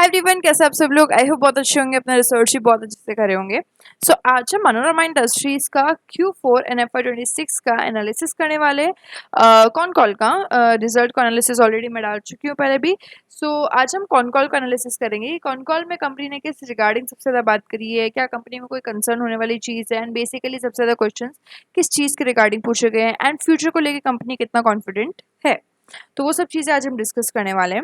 Hi everyone, कैसे आप सब लोग। आई होप बहुत अच्छे होंगे, अपना रिसर्च भी बहुत अच्छे से करे होंगे। सो आज हम मनोरमा इंडस्ट्रीज का Q4 एंड FY26 का एनालिसिस करने वाले कौन कॉल का रिजल्ट का एनालिसिस ऑलरेडी मैं डाल चुकी हूँ पहले भी। सो आज हम कौन कॉल का एनालिसिस करेंगे। कौन कॉल में कंपनी ने किस रिगार्डिंग सबसे ज़्यादा बात करी है, क्या कंपनी में कोई कंसर्न होने वाली चीज़ है, एंड बेसिकली सबसे ज़्यादा क्वेश्चन किस चीज़ के रिगार्डिंग पूछे गए हैं, एंड फ्यूचर को लेकर कंपनी कितना कॉन्फिडेंट है। तो वो सब चीज़ें आज हम डिस्कस करने वाले हैं।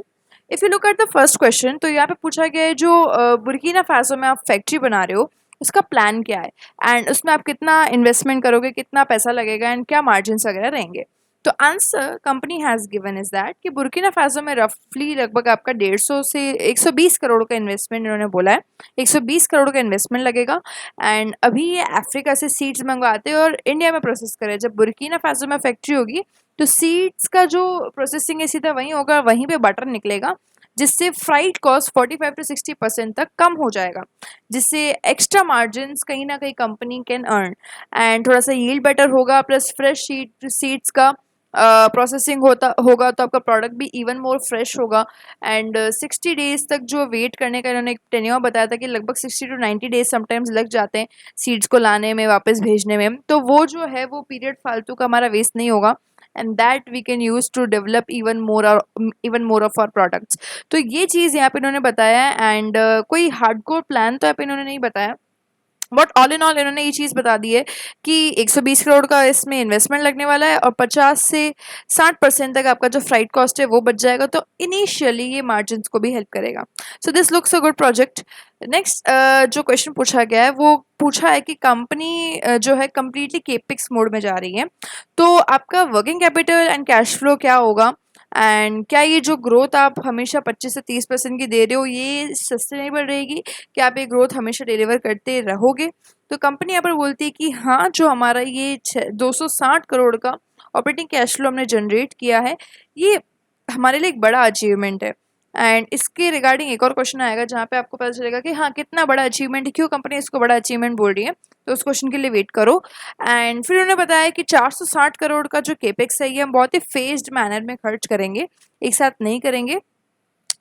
If you look at the first question, तो यहाँ पे पूछा गया है जो बुर्किना फासो में आप फैक्ट्री बना रहे हो उसका प्लान क्या है, एंड उसमें आप कितना इन्वेस्टमेंट करोगे, कितना पैसा लगेगा, एंड क्या मार्जिन वगैरह रहेंगे। तो answer company has given is that कि बुर्किना फासो में रफली लगभग आपका 150 से 120 करोड़ का इन्वेस्टमेंट इन्होंने बोला है। 120 करोड़ का इन्वेस्टमेंट लगेगा, एंड अभी ये अफ्रीका से सीड्स मंगवाते हैं और इंडिया में प्रोसेस करें। जब बुर्किना फासो में फैक्ट्री होगी तो सीड्स का जो प्रोसेसिंग है सीधा वहीं होगा, वहीं पे बटर निकलेगा, जिससे फ्राइट कॉस्ट 45 to 60% तक कम हो जाएगा, जिससे एक्स्ट्रा मार्जिन कहीं ना कहीं कंपनी कैन अर्न, एंड थोड़ा सा यील्ड बेटर होगा, प्लस फ्रेश सीड्स का प्रोसेसिंग होगा तो आपका प्रोडक्ट भी इवन मोर फ्रेश होगा। एंड 60 डेज तक जो वेट करने का इन्होंने एक टेन्योर बताया था कि लगभग 60 to 90 डेज समटाइम्स लग जाते हैं सीड्स को लाने में, वापस भेजने में। तो वो जो है वो पीरियड फालतू का हमारा वेस्ट नहीं होगा, and that we can use to develop even more of our products. तो ये चीज़ यहाँ पे इन्होंने बताया है, एंड कोई हार्डकोर प्लान तो यहाँ पे इन्होंने नहीं बताया, बट ऑल इन ऑल इन्होंने ये चीज़ बता दी है कि 120 करोड़ का इसमें इन्वेस्टमेंट लगने वाला है और 50 से 60% तक आपका जो फ्राइट कॉस्ट है वो बच जाएगा। तो इनिशियली ये मार्जिन को भी हेल्प करेगा। So this looks a good project. Next जो क्वेश्चन पूछा गया है वो पूछा है कि कंपनी जो है कम्प्लीटली केपिक्स मोड में जा रही है, तो आपका working capital and cash flow क्या होगा, एंड क्या ये जो ग्रोथ आप हमेशा 25 से 30% की दे रहे हो ये सस्टेनेबल रहेगी, कि आप ये ग्रोथ हमेशा डिलीवर करते रहोगे। तो कंपनी यहाँ पर बोलती है कि हाँ, जो हमारा ये 260 करोड़ का ऑपरेटिंग कैश फ्लो हमने जनरेट किया है ये हमारे लिए एक बड़ा अचीवमेंट है। एंड इसके रिगार्डिंग एक और क्वेश्चन आएगा जहाँ पे आपको पता चलेगा कि हाँ कितना बड़ा अचीवमेंट है, क्यों कंपनी इसको बड़ा अचीवमेंट बोल रही है। तो उस क्वेश्चन के लिए वेट करो। एंड फिर उन्होंने बताया कि 460 करोड़ का जो केपेक्स है ये हम बहुत ही फेज्ड मैनर में खर्च करेंगे, एक साथ नहीं करेंगे।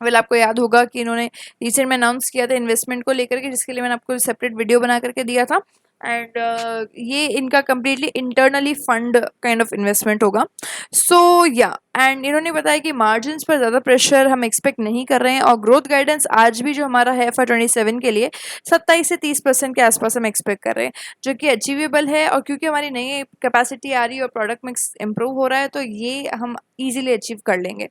वेल आपको याद होगा कि इन्होंने रिसेंट में अनाउंस किया था इन्वेस्टमेंट को लेकर के, जिसके लिए मैंने आपको सेपरेट वीडियो बना करके दिया था। एंड ये इनका completely internally fund kind of investment होगा। सो या एंड इन्होंने बताया कि मार्जिन्स पर ज़्यादा प्रेशर हम एक्सपेक्ट नहीं कर रहे हैं, और ग्रोथ गाइडेंस आज भी जो हमारा है FY27 के लिए 27 से 30% के आसपास हम एक्सपेक्ट कर रहे हैं, जो कि अचीवेबल है। और क्योंकि हमारी नई कैपेसिटी आ रही है और प्रोडक्ट मिक्स इम्प्रूव हो रहा है, तो ये हम ईजिली अचीव कर लेंगे।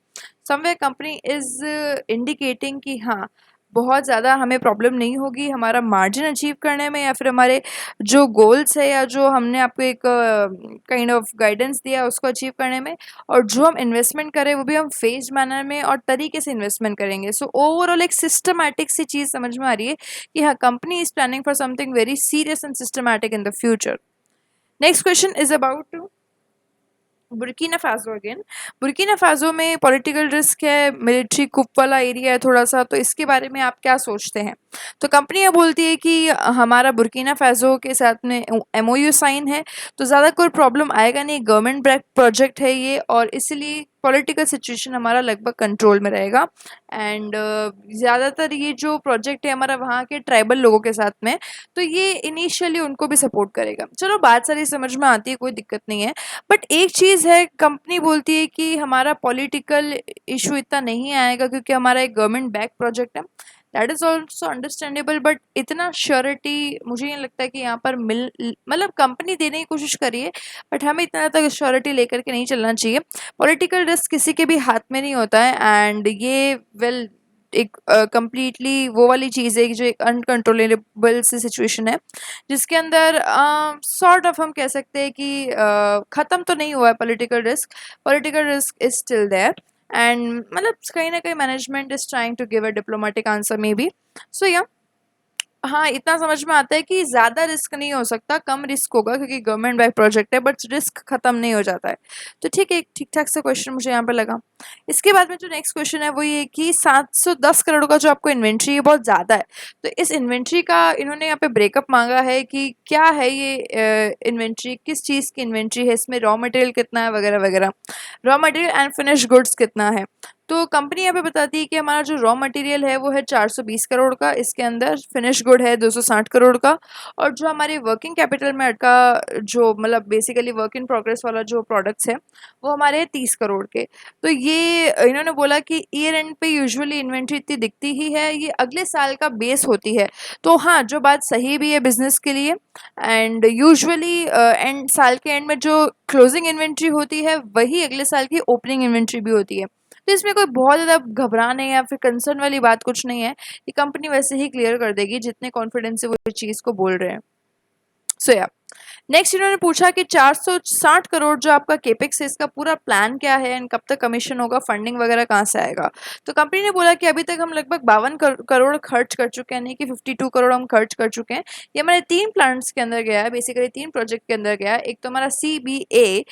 समवेयर कंपनी इज इंडिकेटिंग कि हाँ बहुत ज़्यादा हमें प्रॉब्लम नहीं होगी हमारा मार्जिन अचीव करने में, या फिर हमारे जो गोल्स है या जो हमने आपको एक काइंड ऑफ गाइडेंस दिया उसको अचीव करने में। और जो हम इन्वेस्टमेंट करें वो भी हम फेस्ड मैनर में और तरीके से इन्वेस्टमेंट करेंगे। सो ओवरऑल एक सिस्टमैटिक सी चीज़ समझ में आ रही है कि हाँ company is planning for something very serious and systematic in the future. Next question is about Burkina Faso again. Burkina Faso में पॉलिटिकल रिस्क है, मिलिट्री कुप वाला एरिया है थोड़ा सा, तो इसके बारे में आप क्या सोचते हैं। तो कंपनी ये बोलती है कि हमारा बुर्किना फासो के साथ में MOU साइन है, तो ज़्यादा कोई प्रॉब्लम आएगा नहीं, गवर्नमेंट बैक प्रोजेक्ट है ये, और इसलिए पॉलिटिकल सिचुएशन हमारा लगभग कंट्रोल में रहेगा। एंड ज़्यादातर ये जो प्रोजेक्ट है हमारा वहाँ के ट्राइबल लोगों के साथ में, तो ये इनिशियली उनको भी सपोर्ट करेगा। चलो बात सारी समझ में आती है, कोई दिक्कत नहीं है। बट एक चीज़ है, कंपनी बोलती है कि हमारा पॉलिटिकल इशू इतना नहीं आएगा क्योंकि हमारा एक गवर्नमेंट बैक प्रोजेक्ट है। That is also understandable, but इतना श्योरिटी मुझे नहीं लगता कि यहाँ पर मतलब कंपनी देने की कोशिश करिए, बट हमें इतना तक श्योरिटी लेकर के नहीं चलना चाहिए। पॉलिटिकल रिस्क किसी के भी हाथ में नहीं होता है, एंड ये वेल एक कम्प्लीटली वो वाली चीज़ है कि जो एक अनकंट्रोलेबल सी सिचुएशन है, जिसके अंदर सॉर्ट ऑफ हम कह सकते हैं कि ख़त्म तो नहीं हुआ है political risk is still there, and मतलब कहीं ना कहीं management is trying to give a diplomatic answer maybe. So या हाँ इतना समझ में आता है कि ज़्यादा रिस्क नहीं हो सकता, कम रिस्क होगा क्योंकि गवर्नमेंट बाय प्रोजेक्ट है, बट रिस्क ख़त्म नहीं हो जाता है। तो ठीक है, ठीक ठाक सा क्वेश्चन मुझे यहाँ पर लगा। इसके बाद में जो नेक्स्ट क्वेश्चन है वो ये कि 710 करोड़ का जो आपको इन्वेंट्री है बहुत ज़्यादा है, तो इस इन्वेंट्री का इन्होंने यहाँ पे ब्रेकअप मांगा है कि क्या है ये इन्वेंट्री, किस चीज़ की इन्वेंट्री है, इसमें रॉ मटेरियल कितना है वगैरह वगैरह, raw material and finish goods कितना है। तो कंपनी यहाँ पे बताती है कि हमारा जो रॉ मटेरियल है वो है 420 करोड़ का, इसके अंदर फिनिश गुड है 260 करोड़ का, और जो हमारे वर्किंग कैपिटल में अटका जो मतलब बेसिकली वर्क इन प्रोग्रेस वाला जो प्रोडक्ट्स है वो हमारे 30 करोड़ के। तो ये इन्होंने बोला कि ईयर एंड पे यूजुअली इन्वेंट्री इतनी दिखती ही है, ये अगले साल का बेस होती है। तो हाँ, जो बात सही भी है बिजनेस के लिए, एंड यूजुअली एंड साल के एंड में जो क्लोजिंग इन्वेंट्री होती है वही अगले साल की ओपनिंग इन्वेंट्री भी होती है। तो इसमें कोई बहुत ज़्यादा घबराने या फिर कंसर्न वाली बात कुछ नहीं है, ये कंपनी वैसे ही क्लियर कर देगी जितने कॉन्फिडेंस से वो इस चीज़ को बोल रहे हैं। सो या नेक्स्ट इन्होंने पूछा कि 460 करोड़ जो आपका केपेक्स है इसका पूरा प्लान क्या है एंड कब तक कमीशन होगा, फंडिंग वगैरह कहाँ से आएगा। तो कंपनी ने बोला कि अभी तक हम लगभग 52 करोड़ खर्च कर चुके हैं, नहीं कि 52 करोड़ हम खर्च कर चुके हैं। ये हमारे 3 प्लांट्स के अंदर गया है, बेसिकली 3 प्रोजेक्ट के अंदर गया है। एक तो हमारा CBA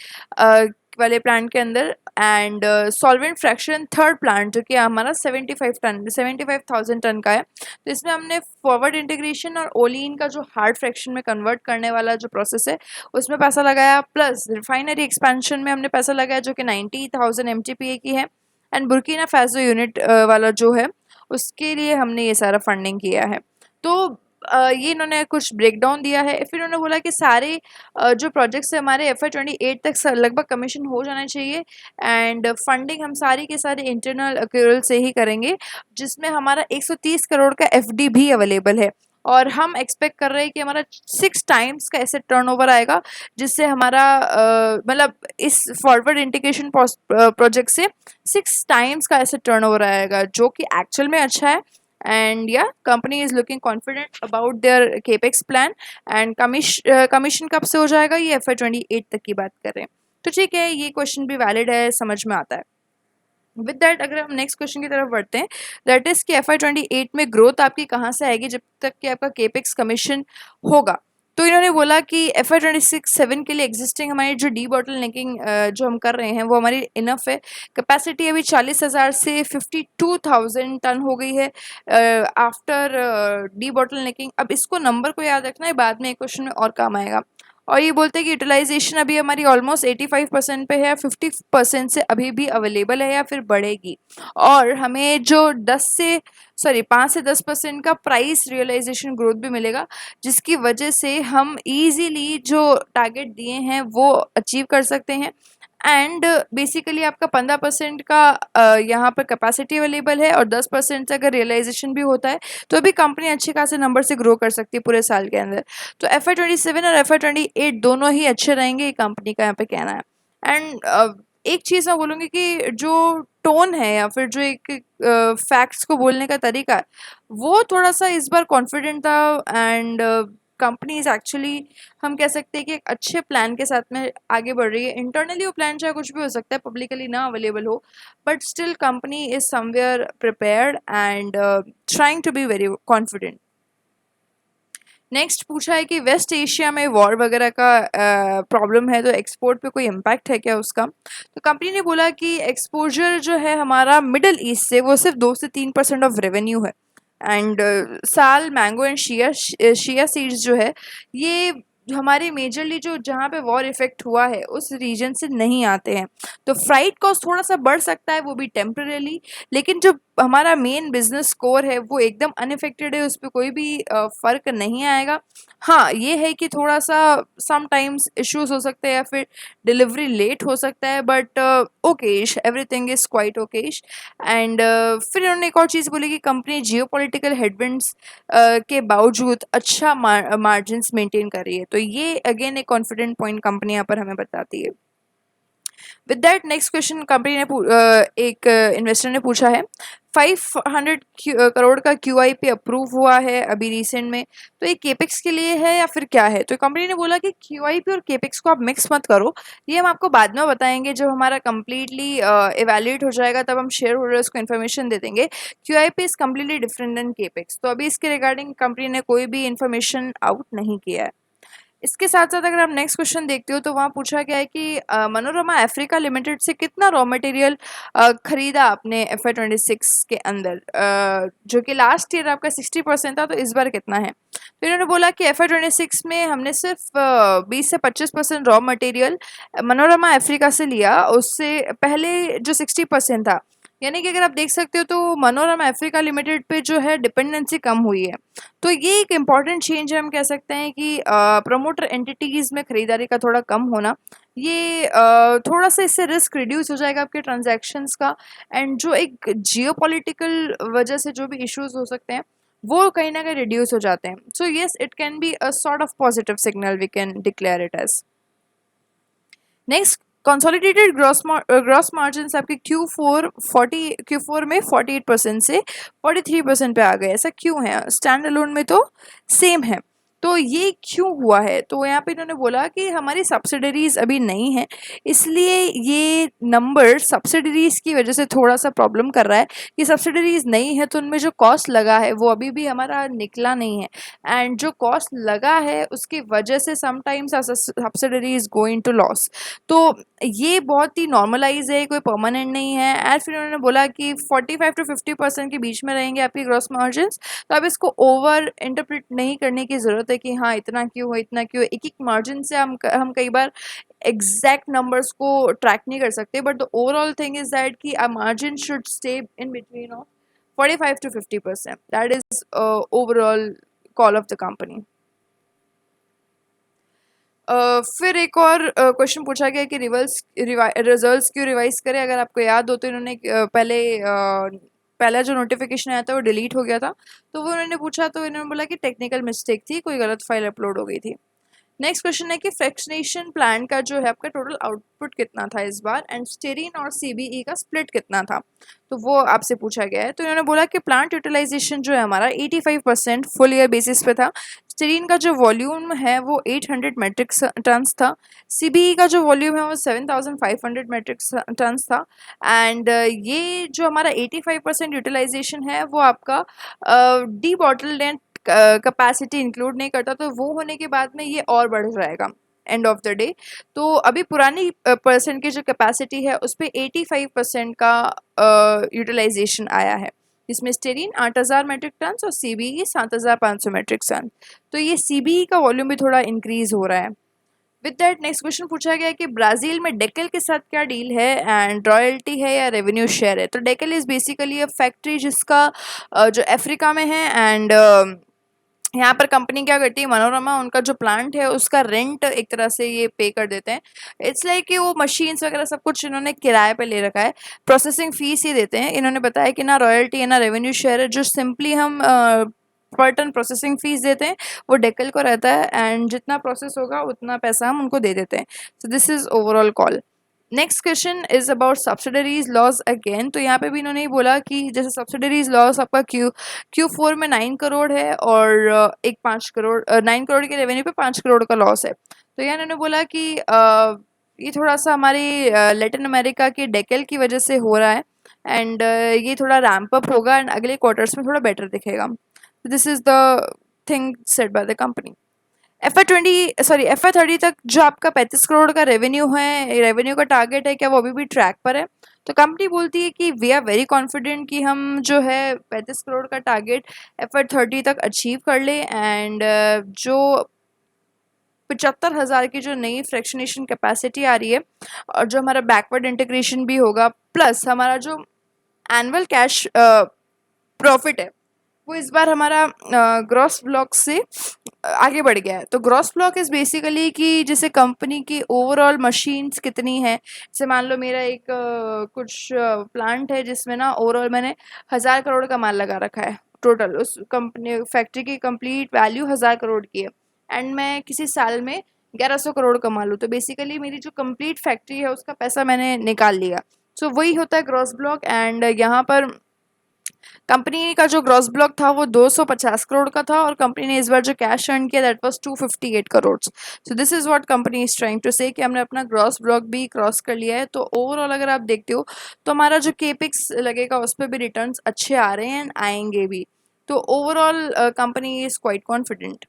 वाले प्लांट के अंदर, and solvent fraction third plant जो कि हमारा 75,000 टन का है। तो इसमें हमने फॉरवर्ड इंटीग्रेशन और ओलिन का जो हार्ड फ्रैक्शन में कन्वर्ट करने वाला जो प्रोसेस है उसमें पैसा लगाया, प्लस रिफाइनरी एक्सपेंशन में हमने पैसा लगाया जो कि 90,000 MTPA की है, एंड बुर्किना फासो यूनिट वाला जो है उसके लिए हमने ये सारा फंडिंग किया है। तो ये इन्होंने कुछ ब्रेकडाउन दिया है। फिर इन्होंने बोला कि सारे जो प्रोजेक्ट्स है हमारे FY28 तक लगभग कमीशन हो जाना चाहिए, एंड फंडिंग हम सारी के सारे इंटरनल एक्यूरल से ही करेंगे, जिसमें हमारा 130 करोड़ का FD भी अवेलेबल है, और हम एक्सपेक्ट कर रहे हैं कि हमारा 6 टाइम्स का ऐसे टर्नओवर आएगा, जिससे हमारा मतलब इस फॉरवर्ड इंटीग्रेशन प्रोजेक्ट से 6 टाइम्स का ऐसे टर्नओवर आएगा, जो कि एक्चुअल में अच्छा है। एंड या company is looking confident about there capex plan, and commission कब से हो जाएगा ये FY28 तक की बात कर रहे हैं। तो ठीक है, ये क्वेश्चन भी वैलिड है, समझ में आता है। विद दैट अगर हम नेक्स्ट क्वेश्चन की तरफ बढ़ते हैं, दैट इज कि FY28 में ग्रोथ आपकी कहाँ से आएगी जब तक कि आपका केपेक्स कमीशन होगा। तो इन्होंने बोला कि FY26-7 के लिए एग्जिस्टिंग हमारी जो डी बॉटलनेकिंग जो हम कर रहे हैं वो हमारी इनफ है। कैपेसिटी अभी 40,000 से 52,000 टन हो गई है आफ्टर डी बॉटलनेकिंग। अब इसको नंबर को याद रखना है, बाद में एक क्वेश्चन में और काम आएगा। और ये बोलते हैं कि यूटिलाइजेशन अभी हमारी ऑलमोस्ट 85% पे है, 50% से अभी भी अवेलेबल है या फिर बढ़ेगी, और हमें जो 5 से 10% का प्राइस रियलाइजेशन ग्रोथ भी मिलेगा, जिसकी वजह से हम इजीली जो टारगेट दिए हैं वो अचीव कर सकते हैं। एंड बेसिकली आपका 15% का यहाँ पर कैपेसिटी अवेलेबल है, और 10% से अगर रियलाइजेशन भी होता है तो भी कंपनी अच्छे खासे नंबर से ग्रो कर सकती है पूरे साल के अंदर। तो FY27 और FY28 दोनों ही अच्छे रहेंगे, ये कंपनी का यहाँ पे कहना है। एंड एक चीज़ मैं बोलूँगी कि जो टोन है या फिर जो एक फैक्ट्स को बोलने का तरीका है वो थोड़ा सा इस बार कॉन्फिडेंट था, एंड कंपनी इज एक्चुअली हम कह सकते हैं कि एक अच्छे प्लान के साथ में आगे बढ़ रही है। इंटरनली वो प्लान चाहे कुछ भी हो सकता है, पब्लिकली ना अवेलेबल हो, but still company is somewhere prepared and trying to be very confident. Next पूछा है कि वेस्ट एशिया में वॉर वगैरह का प्रॉब्लम है तो एक्सपोर्ट पे कोई इम्पैक्ट है क्या उसका। तो कंपनी ने बोला कि एक्सपोजर जो है हमारा मिडल ईस्ट से वो सिर्फ 2 से 3% ऑफ रेवेन्यू है, एंड साल मैंगो एंड शिया सीड्स जो है ये हमारे मेजरली जो जहाँ पे वॉर इफेक्ट हुआ है उस रीजन से नहीं आते हैं। तो फ्राइट कॉस्ट थोड़ा सा बढ़ सकता है, वो भी टेम्परेली, लेकिन जो हमारा मेन बिजनेस कोर है वो एकदम अनइफेक्टेड है, उस पर कोई भी फर्क नहीं आएगा। हाँ, ये है कि थोड़ा सा समटाइम्स इश्यूज हो सकते हैं या फिर डिलीवरी लेट हो सकता है, but Okesh, everything is quite Okesh. And फिर उन्होंने एक और चीज़ बोली कि कंपनी जियोपॉलिटिकल हेडविंड्स के बावजूद अच्छा मार्जिन्स मेंटेन कर रही है। तो ये अगेन एक कॉन्फिडेंट पॉइंट कंपनी यहाँ पर हमें बताती है। With that next question company ने एक इन्वेस्टर ने पूछा है 500 करोड़ का QIP अप्रूव हुआ है अभी रिसेंट में, तो ये केपेक्स के लिए है या फिर क्या है। तो कंपनी ने बोला कि QIP और केपेक्स को आप मिक्स मत करो, ये हम आपको बाद में बताएंगे जब हमारा कम्प्लीटली इवेल्युएट हो जाएगा, तब हम शेयर होल्डर्स को इन्फॉर्मेशन दे देंगे। QIP is completely different than capex. तो अभी इसके रिगार्डिंग कंपनी ने कोई भी इन्फॉर्मेशन आउट नहीं किया है। इसके साथ साथ अगर आप नेक्स्ट क्वेश्चन देखते हो तो वहाँ पूछा गया है कि मनोरमा अफ्रीका लिमिटेड से कितना रॉ मटेरियल खरीदा आपने FY26 के अंदर, जो कि लास्ट ईयर आपका 60% था, तो इस बार कितना है। तो इन्होंने बोला कि FY26 में हमने सिर्फ 20 से 25% रॉ मटेरियल मनोरमा अफ्रीका से लिया, उससे पहले जो 60% था, यानी कि अगर आप देख सकते हो तो मनोरमा अफ्रीका लिमिटेड पे जो है डिपेंडेंसी कम हुई है। तो ये एक इम्पॉर्टेंट चेंज है, हम कह सकते हैं कि प्रमोटर एंटिटीज में खरीदारी का थोड़ा कम होना, ये थोड़ा सा इससे रिस्क रिड्यूस हो जाएगा आपके ट्रांजैक्शंस का, एंड जो एक जियोपॉलिटिकल वजह से जो भी इश्यूज हो सकते हैं वो कहीं ना कहीं रिड्यूस हो जाते हैं। So yes, it can be a sort of positive signal, we can declare it as. Next, consolidated gross margin आपके Q4 में 48% से 43% पे आ गए। ऐसा क्यों है? स्टैंड अलोन में तो सेम है, तो ये क्यों हुआ है? तो यहाँ पे इन्होंने बोला कि हमारी सब्सिडरीज अभी नहीं है, इसलिए ये नंबर सब्सिडरीज की वजह से थोड़ा सा प्रॉब्लम कर रहा है कि सब्सिडरीज नहीं है तो उनमें जो कॉस्ट लगा है वो अभी भी हमारा निकला नहीं है, एंड जो कॉस्ट लगा है उसकी वजह से sometimes subsidiary is going to loss. तो ये बहुत ही नॉर्मलाइज है, कोई परमानेंट नहीं है। एंड फिर उन्होंने बोला कि 45 to 50% के बीच में रहेंगे आपकी ग्रॉस मार्जिन, तो अब इसको ओवर इंटरप्रेट नहीं करने की ज़रूरत है कि हाँ इतना क्यों है इतना क्यों है। एक एक मार्जिन से हम कई बार एग्जैक्ट नंबर्स को ट्रैक नहीं कर सकते, but the overall thing is that कि a margin should stay in between of 45 to 50%, that is overall call of the company. फिर एक और क्वेश्चन पूछा गया कि रिजल्ट्स क्यों रिवाइज करें। अगर आपको याद हो तो इन्होंने पहला जो नोटिफिकेशन आया था वो डिलीट हो गया था, तो वो उन्होंने पूछा तो इन्होंने बोला कि टेक्निकल मिस्टेक थी, कोई गलत फाइल अपलोड हो गई थी। नेक्स्ट क्वेश्चन है कि फ्रैक्शनेशन प्लांट का जो है आपका टोटल आउटपुट कितना था इस बार, एंड स्टेरीन और CBE का स्प्लिट कितना था, तो वो आपसे पूछा गया है। तो इन्होंने बोला कि प्लांट यूटिलाइजेशन जो है हमारा 85% फुल ईयर बेसिस पे था। स्टेरीन का जो वॉल्यूम है वो 800 मेट्रिक टन्स था। CBE का जो वॉल्यूम है वो 7500 मेट्रिक टन्स था। एंड ये जो हमारा 85% यूटिलाइजेशन है वो आपका डी बॉटल कैपेसिटी इंक्लूड नहीं करता, तो वो होने के बाद में ये और बढ़ जाएगा एंड ऑफ द डे। तो अभी पुरानी परसेंट की जो कैपेसिटी है उस पर 85% का यूटिलाइजेशन आया है, जिसमें स्टेरीन 8000 मेट्रिक टन और CBE 7500 मेट्रिक टन। तो ये CBE का वॉल्यूम भी थोड़ा इंक्रीज हो रहा है। विद दैट नेक्स्ट क्वेश्चन पूछा गया है कि ब्राज़ील में डेकल के साथ क्या डील है, एंड रॉयल्टी है या रेवेन्यू शेयर है। तो decal is basically a factory जिसका जो अफ्रीका में है, एंड यहाँ पर कंपनी क्या करती है, मनोरमा उनका जो प्लांट है उसका रेंट एक तरह से ये पे कर देते हैं। इट्स लाइक कि वो मशीन्स वगैरह सब कुछ इन्होंने किराए पे ले रखा है, प्रोसेसिंग फीस ही देते हैं। इन्होंने बताया कि ना रॉयल्टी है ना रेवेन्यू शेयर है, जो सिंपली हम पर टन प्रोसेसिंग फीस देते हैं वो डेकल को रहता है, एंड जितना प्रोसेस होगा उतना पैसा हम उनको दे देते हैं। सो this is overall call. Next question is about subsidiaries loss again. तो यहाँ पे भी इन्होंने बोला कि जैसे सब्सिडरीज लॉस आपका Q4 में 9 करोड़ है, और एक 5 करोड़ 9 करोड़ के रेवेन्यू पे 5 करोड़ का लॉस है। तो यहाँ इन्होंने बोला कि ये थोड़ा सा हमारी लैटिन अमेरिका की डेकल की वजह से हो रहा है, एंड ये थोड़ा रैम्प अप होगा एंड अगले क्वार्टर्स में थोड़ा बेटर दिखेगा। This is the thing said by the company. FY30 तक जो आपका 35 करोड़ का रेवेन्यू है, रेवेन्यू का टारगेट है, क्या वो अभी भी ट्रैक पर है? तो कंपनी बोलती है कि वी आर वेरी कॉन्फिडेंट कि हम जो है 35 करोड़ का टारगेट FY30 तक अचीव कर ले, एंड जो 75,000 की जो नई फ्रैक्शनेशन कैपेसिटी आ रही है, और जो हमारा बैकवर्ड इंटीग्रेशन भी होगा, प्लस हमारा जो एनुअल कैश प्रॉफिट है वो इस बार हमारा ग्रॉस ब्लॉक से आगे बढ़ गया है। तो ग्रॉस ब्लॉक इज़ बेसिकली कि जैसे कंपनी की ओवरऑल मशीन्स कितनी है, जैसे मान लो मेरा एक कुछ प्लांट है जिसमें ना ओवरऑल मैंने 1000 करोड़ का माल लगा रखा है, टोटल उस कंपनी फैक्ट्री की कंप्लीट वैल्यू 1000 करोड़ की है, एंड मैं किसी साल में 1100 करोड़ कमा लूँ, तो बेसिकली मेरी जो कंप्लीट फैक्ट्री है उसका पैसा मैंने निकाल लिया। सो वही होता है ग्रॉस ब्लॉक, एंड यहाँ पर कंपनी का जो ग्रॉस ब्लॉक था वो 250 करोड़ का था, और कंपनी ने इस बार जो कैश अर्न किया that was 258 crore. So this is what company is trying to say कि हमने अपना ग्रॉस ब्लॉक भी क्रॉस कर लिया है। तो ओवरऑल अगर आप देखते हो तो हमारा जो केपिक्स लगेगा उस पर भी रिटर्न्स अच्छे आ रहे हैं एंड आएंगे भी। तो overall company is quite confident.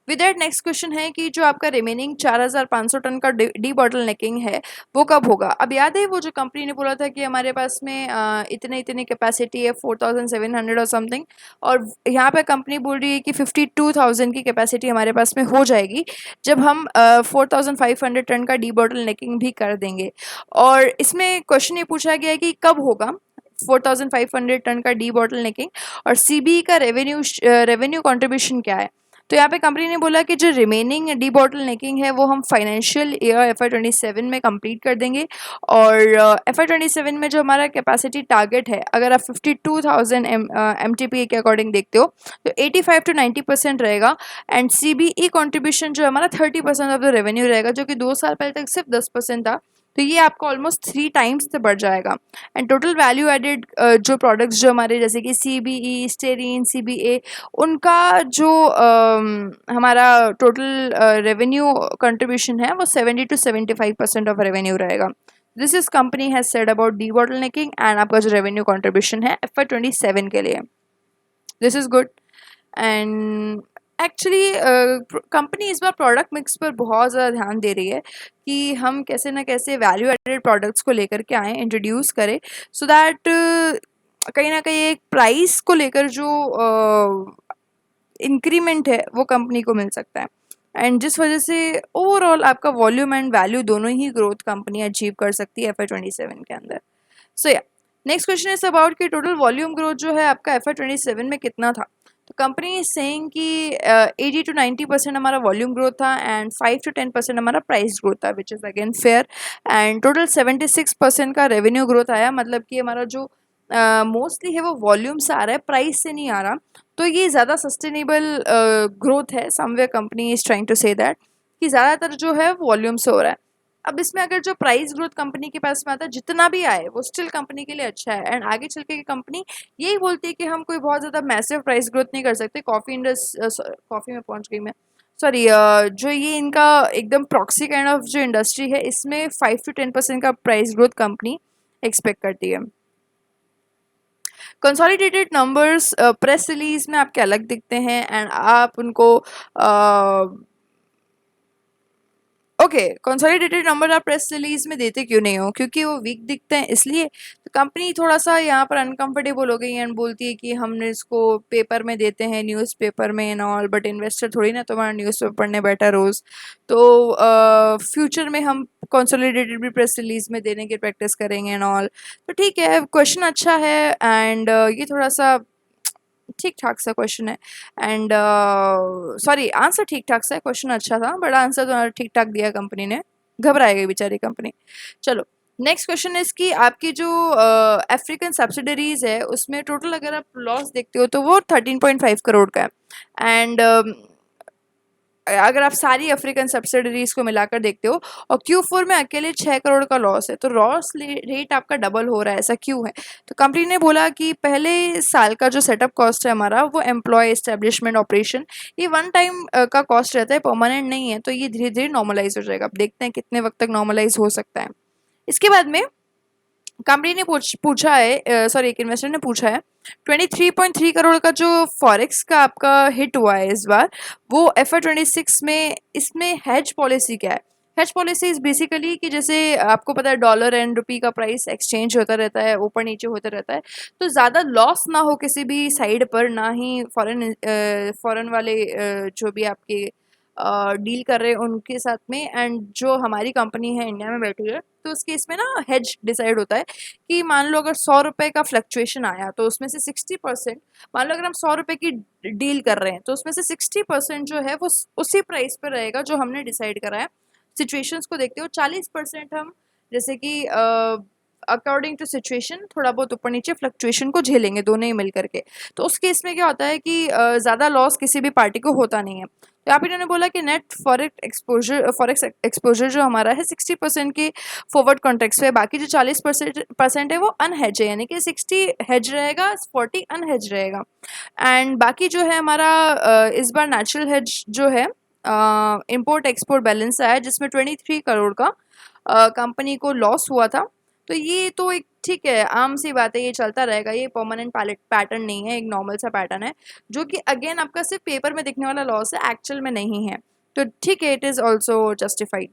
With that next question है कि जो आपका रिमेनिंग 4500 टन का डी बॉटल नेकिंग है वो कब होगा। अब याद है वो जो कंपनी ने बोला था कि हमारे पास में इतने इतनी कैपेसिटी है 4700 और समथिंग, और यहाँ पे कंपनी बोल रही है कि 52,000 की कैपेसिटी हमारे पास में हो जाएगी जब हम 4500 टन का डी बॉटल नेकिंग भी कर देंगे। और इसमें क्वेश्चन ये पूछा गया है कि कब होगा 4500 टन का डी बॉटल नेकिंग, और सीबी का रेवेन्यू कंट्रीब्यूशन क्या है। तो यहाँ पे कंपनी ने बोला कि जो रिमेनिंग डी बॉटल नेकिंग है वो हम फाइनेंशियल ईयर FY27 में कंप्लीट कर देंगे। और FY27 में जो हमारा कैपेसिटी टारगेट है, अगर आप 52,000 MTPA के अकॉर्डिंग देखते हो तो 85 to 90% रहेगा। एंड CBE कॉन्ट्रीब्यूशन जो हमारा 30% ऑफ द रेवेन्यू रहेगा, जो कि 2 साल पहले तक सिर्फ 10% था। तो ये आपको ऑलमोस्ट 3 टाइम्स से बढ़ जाएगा। एंड टोटल वैल्यू एडेड जो प्रोडक्ट्स जो हमारे जैसे कि CBE, स्टेरीन, CBA, उनका जो हमारा टोटल रेवेन्यू कंट्रीब्यूशन है वो 70 to 75% ऑफ रेवेन्यू रहेगा। This is company has said about debottlenecking and आपका जो रेवेन्यू कंट्रीब्यूशन है FY27 के लिए। This is good. And actually company इस बार प्रोडक्ट मिक्स पर बहुत ज़्यादा ध्यान दे रही है कि हम कैसे ना कैसे वैल्यू एडेड प्रोडक्ट्स को लेकर के आएँ, इंट्रोड्यूस करें, सो दैट कहीं ना कहीं एक प्राइस को लेकर जो इंक्रीमेंट है वो कंपनी को मिल सकता है। एंड जिस वजह से ओवरऑल आपका वॉल्यूम एंड वैल्यू दोनों ही ग्रोथ कंपनी अचीव कर सकती है FY27 के अंदर। सो या नेक्स्ट क्वेश्चन इज अबाउट कि टोटल वॉल्यूम ग्रोथ जो है आपका FY27 में कितना था। तो कंपनी इज सेइंग कि 80 to 90% हमारा वॉल्यूम ग्रोथ था एंड 5 to 10% हमारा प्राइस ग्रोथ था, which is again fair. And total 76% का रेवेन्यू ग्रोथ आया, मतलब कि हमारा जो मोस्टली है वो वॉल्यूम से आ रहा है, प्राइस से नहीं आ रहा। तो ये ज़्यादा सस्टेनेबल ग्रोथ है। Somewhere company is trying to say that कि ज़्यादातर जो है वॉल्यूम से हो रहा है। अब इसमें अगर जो प्राइस ग्रोथ कंपनी के पास में आता है, जितना भी आए वो स्टिल कंपनी के लिए अच्छा है। एंड आगे चल के कंपनी यही बोलती है कि हम कोई बहुत ज़्यादा मैसिव प्राइस ग्रोथ नहीं कर सकते। कॉफ़ी में पहुंच गई मैं, सॉरी। जो ये इनका एकदम प्रॉक्सी काइंड ऑफ जो इंडस्ट्री है, इसमें 5 to 10% का प्राइस ग्रोथ कंपनी एक्सपेक्ट करती है। कंसोलिडेटेड नंबर्स प्रेस रिलीज में आपके अलग दिखते हैं एंड आप उनको ओके, कंसोलिडेटेड नंबर आप प्रेस रिलीज में देते क्यों नहीं हो? क्योंकि वो वीक दिखते हैं इसलिए। तो कंपनी थोड़ा सा यहाँ पर अनकंफर्टेबल हो गई एंड बोलती है कि हमने इसको पेपर में देते हैं, न्यूज़पेपर में एंड ऑल, बट इन्वेस्टर थोड़ी ना तुम्हारा न्यूज़पेपर पढ़ने बैठा रोज़। तो फ्यूचर में हम कंसोलिडेटेड भी प्रेस रिलीज में देने की प्रैक्टिस करेंगे एंड ऑल। तो ठीक है, क्वेश्चन अच्छा है एंड ये थोड़ा सा ठीक ठाक सा क्वेश्चन है। एंड सॉरी, आंसर ठीक ठाक सा है, क्वेश्चन अच्छा था बट आंसर तो ठीक ठाक दिया कंपनी ने, घबराएगी बेचारी कंपनी। चलो नेक्स्ट क्वेश्चन इज कि आपकी जो अफ्रीकन सब्सिडरीज है उसमें टोटल अगर आप लॉस देखते हो तो वो 13.5 करोड़ का है। एंड अगर आप सारी अफ्रीकन सब्सिडरीज को मिलाकर देखते हो और Q4 में अकेले 6 करोड़ का लॉस है, तो लॉस रेट आपका डबल हो रहा है, ऐसा क्यों है? तो कंपनी ने बोला कि पहले साल का जो सेटअप कॉस्ट है हमारा, वो एम्प्लॉय एस्टेब्लिशमेंट ऑपरेशन, ये वन टाइम का कॉस्ट रहता है, परमानेंट नहीं है। तो ये धीरे धीरे नॉर्मलाइज हो जाएगा। अब देखते हैं कितने वक्त तक नॉर्मलाइज हो सकता है। इसके बाद में कंपनी ने पूछा है, सॉरी एक इन्वेस्टर ने पूछा है 23.3 करोड़ का जो फॉरेक्स का आपका हिट हुआ है इस बार, वो FY26 में, इसमें हेज पॉलिसी क्या है? हेज पॉलिसी इज बेसिकली कि जैसे आपको पता है डॉलर एंड रुपी का प्राइस एक्सचेंज होता रहता है, ऊपर नीचे होता रहता है, तो ज़्यादा लॉस ना हो किसी भी साइड पर, ना ही फॉरेन वाले जो भी आपके डील कर रहे हैं उनके साथ में, एंड जो हमारी कंपनी है इंडिया में बैठी है, तो उसके इसमें ना हेज डिसाइड होता है कि मान लो अगर 100 रुपये का फ्लक्चुएशन आया तो उसमें से 60%, मान लो अगर हम 100 रुपये की डील कर रहे हैं तो उसमें से 60% जो है वो उसी प्राइस पर रहेगा जो हमने डिसाइड करा है। सिचुएशंस को देखते हो 40% हम जैसे कि अकॉर्डिंग टू सिचुएशन थोड़ा बहुत ऊपर नीचे फ्लक्चुएशन को झेलेंगे दोनों ही मिल करके। तो उस केस में क्या होता है कि ज़्यादा लॉस किसी भी पार्टी को होता नहीं है। तो यहाँ पे इन्होंने बोला कि नेट फॉरेक्स एक्सपोजर जो हमारा है 60% के फॉरवर्ड कॉन्ट्रैक्ट्स पे, बाकी जो 40% है वो अनहेज है, यानी कि 60 हेज रहेगा, 40 अनहेज रहेगा। एंड बाकी जो है हमारा इस बार नेचुरल हेज जो है इम्पोर्ट एक्सपोर्ट बैलेंस आया जिसमें 23 करोड़ का कंपनी को लॉस हुआ था। तो ये तो एक ठीक है, आम सी बात है, ये चलता रहेगा, ये परमानेंट पैटर्न नहीं है, एक नॉर्मल सा पैटर्न है जो कि अगेन आपका सिर्फ पेपर में दिखने वाला लॉस है, एक्चुअल में नहीं है। तो ठीक है, it is also justified.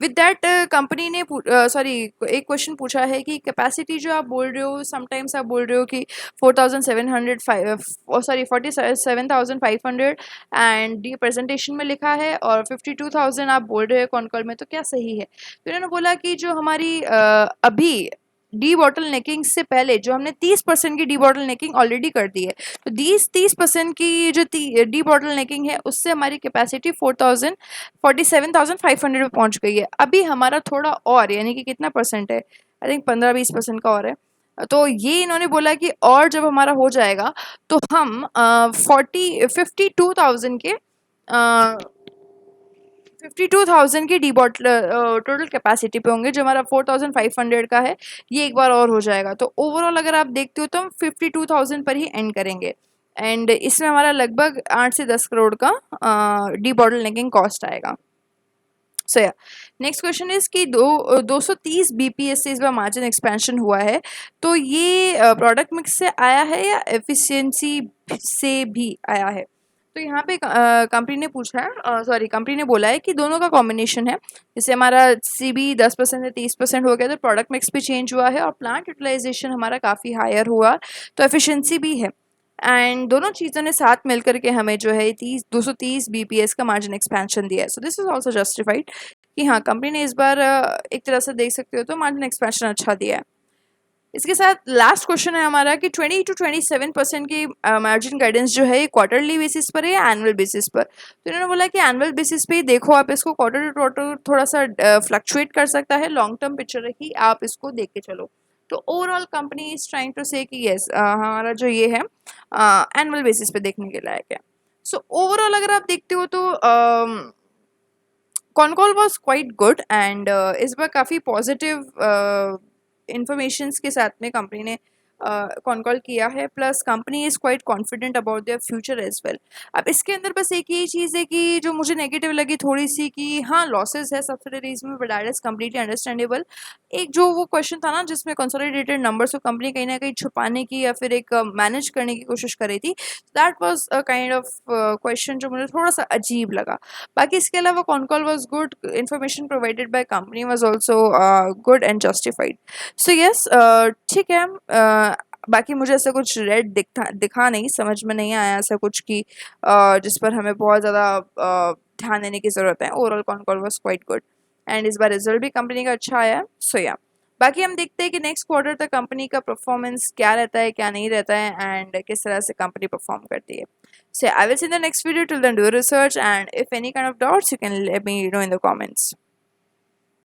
With that company ने सॉरी एक क्वेश्चन पूछा है कि कैपेसिटी जो आप बोल रहे हो, समटाइम्स आप बोल रहे हो कि 4700 सॉरी 47,500 एंड ये प्रेजेंटेशन में लिखा है, और 52,000 आप बोल रहे हो कॉन कॉल में, तो क्या सही है? तो इन्होंने बोला कि जो हमारी अभी डी बॉटल नेकिंग से पहले जो हमने 30% की डी बॉटल नेकिंग ऑलरेडी कर दी है, तो 30% की जो डी बॉटल नेकिंग है उससे हमारी कैपेसिटी 47,500 पे पहुंच गई है। अभी हमारा थोड़ा और, यानी कि कितना परसेंट है, आई थिंक 15-20% का और है। तो ये इन्होंने बोला कि और जब हमारा हो जाएगा तो हम 52,000 के 52,000 की डी बॉटल टोटल कैपेसिटी पे होंगे, जो हमारा 4,500 का है ये एक बार और हो जाएगा। तो ओवरऑल अगर आप देखते हो तो हम 52,000 पर ही एंड करेंगे, एंड इसमें हमारा लगभग 8 से 10 करोड़ का डी बॉटल नेकिंग कॉस्ट आएगा। सो या नेक्स्ट क्वेश्चन इज कि 230 बीपीएस से इस बार मार्जिन एक्सपेंशन हुआ है, तो ये प्रोडक्ट मिक्स से आया है या एफिशिएंसी से भी आया है? तो यहाँ पे कंपनी ने पूछा है, सॉरी कंपनी ने बोला है कि दोनों का कॉम्बिनेशन है। जैसे हमारा सीबी 10% से 30% हो गया, तो प्रोडक्ट मिक्स भी चेंज हुआ है और प्लांट यूटिलाइजेशन हमारा काफ़ी हायर हुआ, तो एफिशिएंसी भी है। एंड दोनों चीज़ों ने साथ मिलकर के हमें जो है 230 बीपीएस का मार्जिन एक्सपेंशन दिया है। सो दिस इज ऑल्सो जस्टिफाइड कि हाँ, कंपनी ने इस बार एक तरह से देख सकते हो तो मार्जिन एक्सपेंशन अच्छा दिया है। इसके साथ लास्ट क्वेश्चन है हमारा कि 20 to 27% की मार्जिन गाइडेंस जो है ये क्वार्टरली बेसिस पर है या एनुअल बेसिस पर? तो इन्होंने बोला कि एनुअल बेसिस पे ही देखो आप इसको, क्वार्टर टू क्वार्टर थोड़ा सा फ्लक्चुएट कर सकता है, लॉन्ग टर्म पिक्चर ही आप इसको देख के चलो। तो overall company is trying to say कि यस, हमारा जो ये है एनुअल बेसिस पे देखने के लायक है। सो ओवरऑल अगर आप देखते हो तो concall was quite good, and इस बार काफ़ी पॉजिटिव इंफॉर्मेशंस के साथ में कंपनी ने कॉल किया है, plus company is quite confident about their future as well. अब इसके अंदर बस एक ही चीज़ है कि जो मुझे नेगेटिव लगी थोड़ी सी, कि हाँ लॉसेस है सब्सिडरीज में, but that is completely understandable. एक जो वो क्वेश्चन था ना जिसमें कंसोलिडेटेड नंबर्स को कंपनी कहीं ना कहीं छुपाने की या फिर एक मैनेज करने की कोशिश कर रही थी, that was a kind of question जो मुझे थोड़ा सा अजीब लगा। बाकी इसके अलावा call was good, information provided by company was also good and justified. So yes, ठीक है। बाकी मुझे ऐसा कुछ रेड दिखा नहीं, समझ में नहीं आया ऐसा कुछ कि जिस पर हमें बहुत ज़्यादा ध्यान देने की ज़रूरत है। Overall call was quite good, and इस बार रिजल्ट भी कंपनी का अच्छा आया। सो या बाकी हम देखते हैं कि नेक्स्ट क्वार्टर तक कंपनी का परफॉर्मेंस क्या रहता है, क्या नहीं रहता है, एंड किस तरह से कंपनी परफॉर्म करती है। So I will see you in the next video. Till then, do your research, and if any kind of doubts, you can let me know in the comments.